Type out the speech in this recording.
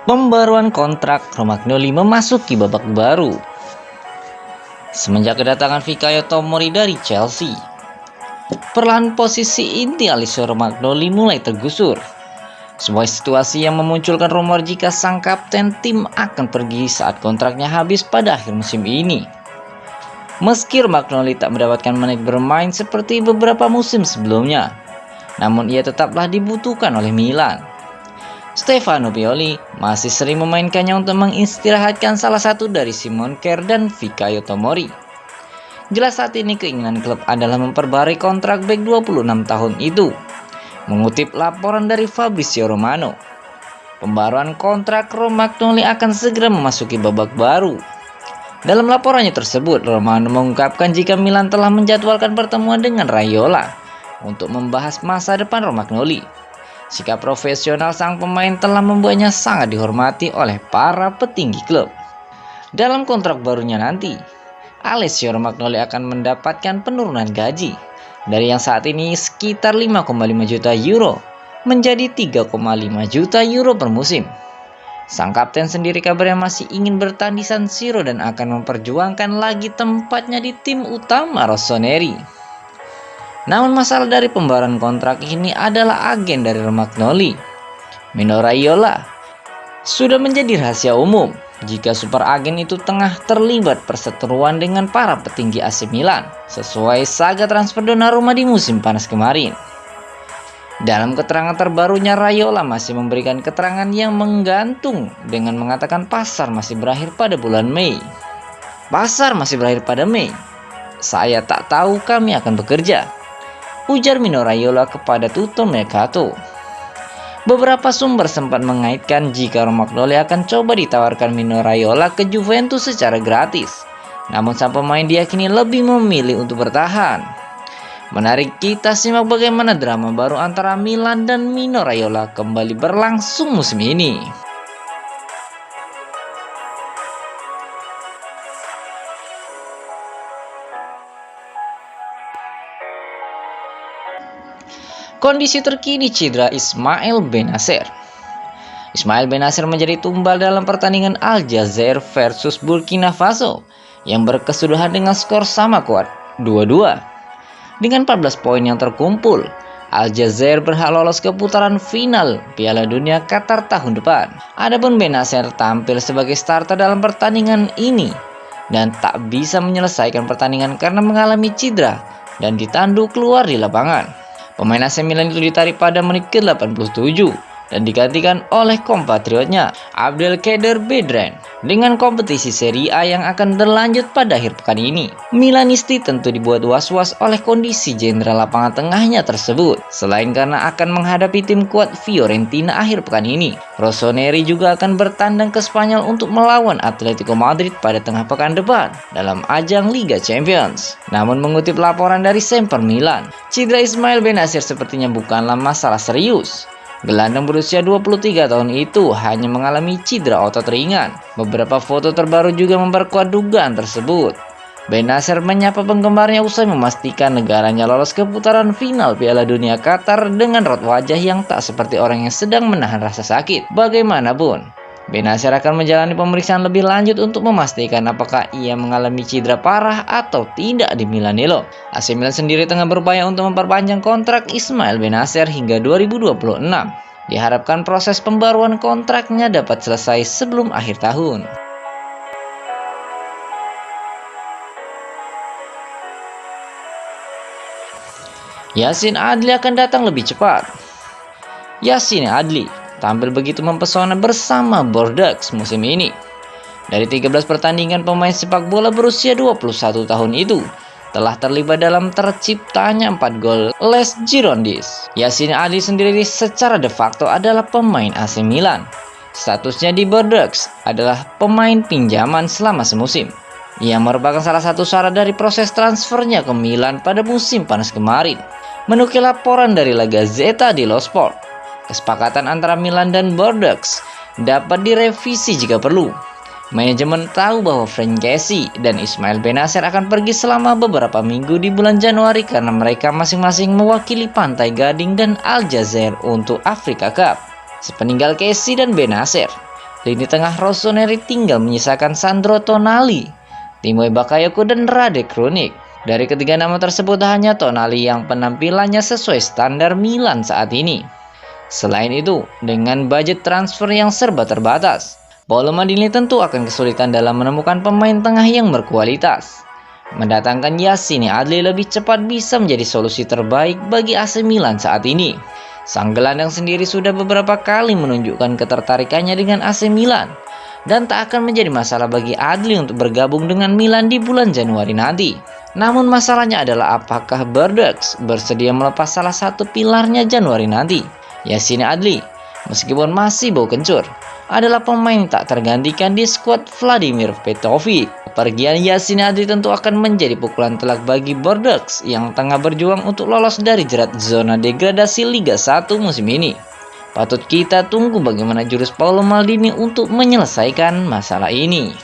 Pembaruan kontrak Romagnoli memasuki babak baru. Semenjak kedatangan Fikayo Tomori dari Chelsea, perlahan posisi inti Alessio Romagnoli mulai tergusur. Sebuah situasi yang memunculkan rumor jika sang kapten tim akan pergi saat kontraknya habis pada akhir musim ini. Meski Romagnoli tak mendapatkan menit bermain seperti beberapa musim sebelumnya, namun ia tetaplah dibutuhkan oleh Milan. Stefano Pioli masih sering memainkannya untuk mengistirahatkan salah satu dari Simon Kjær dan Fikayo Tomori. Jelas saat ini keinginan klub adalah memperbarui kontrak bek 26 tahun itu. Mengutip laporan dari Fabrizio Romano, pembaruan kontrak Romagnoli akan segera memasuki babak baru. Dalam laporannya tersebut, Romano mengungkapkan jika Milan telah menjadwalkan pertemuan dengan Raiola untuk membahas masa depan Romagnoli. Sikap profesional sang pemain telah membuatnya sangat dihormati oleh para petinggi klub. Dalam kontrak barunya nanti, Alessio Romagnoli akan mendapatkan penurunan gaji dari yang saat ini sekitar 5,5 juta euro menjadi 3,5 juta euro per musim. Sang kapten sendiri kabarnya masih ingin bertahan di San Siro dan akan memperjuangkan lagi tempatnya di tim utama rossoneri. Namun masalah dari pembaruan kontrak ini adalah agen dari Romagnoli, Mino Raiola. Sudah menjadi rahasia umum jika super agen itu tengah terlibat perseteruan dengan para petinggi AC Milan sesuai saga transfer Donnarumma di musim panas kemarin. Dalam keterangan terbarunya, Raiola masih memberikan keterangan yang menggantung dengan mengatakan pasar masih berakhir pada bulan Mei. Pasar masih berakhir pada Mei. Saya tak tahu kami akan bekerja, ujar Mino Raiola kepada Tutto Mercato. Beberapa sumber sempat mengaitkan jika Romagnoli akan coba ditawarkan Mino Raiola ke Juventus secara gratis. Namun sang pemain diyakini lebih memilih untuk bertahan. Menarik kita simak bagaimana drama baru antara Milan dan Mino Raiola kembali berlangsung musim ini. Kondisi terkini cedera Ismail Bennacer. Ismail Bennacer menjadi tumbal dalam pertandingan Aljazair versus Burkina Faso yang berkesudahan dengan skor sama kuat 2-2. Dengan 14 poin yang terkumpul, Aljazair berhak lolos ke putaran final Piala Dunia Qatar tahun depan. Adapun Bennacer tampil sebagai starter dalam pertandingan ini dan tak bisa menyelesaikan pertandingan karena mengalami cedera dan ditandu keluar di lapangan. Pemain AC Milan itu ditarik pada menit ke-87 dan digantikan oleh kompatriotnya Abdelkader Bedran dengan kompetisi Serie A yang akan berlanjut pada akhir pekan ini. Milanisti tentu dibuat was-was oleh kondisi jenderal lapangan tengahnya tersebut. Selain karena akan menghadapi tim kuat Fiorentina akhir pekan ini, rossoneri juga akan bertandang ke Spanyol untuk melawan Atletico Madrid pada tengah pekan depan dalam ajang Liga Champions. Namun mengutip laporan dari Semper Milan, cedera Ismail Bennacer sepertinya bukanlah masalah serius. Gelandang berusia 23 tahun itu hanya mengalami cedera otot ringan. Beberapa foto terbaru juga memperkuat dugaan tersebut. Bennacer menyapa penggemarnya usai memastikan negaranya lolos ke putaran final Piala Dunia Qatar dengan raut wajah yang tak seperti orang yang sedang menahan rasa sakit. Bagaimanapun, Bennacer akan menjalani pemeriksaan lebih lanjut untuk memastikan apakah ia mengalami cedera parah atau tidak di Milanello. AC Milan sendiri tengah berupaya untuk memperpanjang kontrak Ismail Bennacer hingga 2026. Diharapkan proses pembaruan kontraknya dapat selesai sebelum akhir tahun. Yacine Adli akan datang lebih cepat. Yacine Adli tampil begitu mempesona bersama Bordeaux musim ini. Dari 13 pertandingan, pemain sepak bola berusia 21 tahun itu telah terlibat dalam terciptanya 4 gol Les Girondins. Yacine Adli sendiri secara de facto adalah pemain AC Milan. Statusnya di Bordeaux adalah pemain pinjaman selama semusim. Ia merupakan salah satu syarat dari proses transfernya ke Milan pada musim panas kemarin. Menukil laporan dari La Gazzetta dello Sport, kesepakatan antara Milan dan Bordeaux dapat direvisi jika perlu. Manajemen tahu bahwa Franck Kessie dan Ismail Bennacer akan pergi selama beberapa minggu di bulan Januari karena mereka masing-masing mewakili Pantai Gading dan Aljazair untuk Afrika Cup. Sepeninggal Kessie dan Bennacer, lini tengah Rossoneri tinggal menyisakan Sandro Tonali, Timo Bakayoko, dan Rade Krunic. Dari ketiga nama tersebut hanya Tonali yang penampilannya sesuai standar Milan saat ini. Selain itu, dengan budget transfer yang serba terbatas, Paolo Maldini tentu akan kesulitan dalam menemukan pemain tengah yang berkualitas. Mendatangkan Yassine Adli lebih cepat bisa menjadi solusi terbaik bagi AC Milan saat ini. Sang gelandang sendiri sudah beberapa kali menunjukkan ketertarikannya dengan AC Milan, dan tak akan menjadi masalah bagi Adli untuk bergabung dengan Milan di bulan Januari nanti. Namun masalahnya adalah apakah Bordeaux bersedia melepas salah satu pilarnya Januari nanti. Yassine Adli, meskipun masih bau kencur, adalah pemain tak tergantikan di skuad Vladimir Petrovic. Kepergian Yassine Adli tentu akan menjadi pukulan telak bagi Bordeaux yang tengah berjuang untuk lolos dari jerat zona degradasi Liga 1 musim ini. Patut kita tunggu bagaimana jurus Paolo Maldini untuk menyelesaikan masalah ini.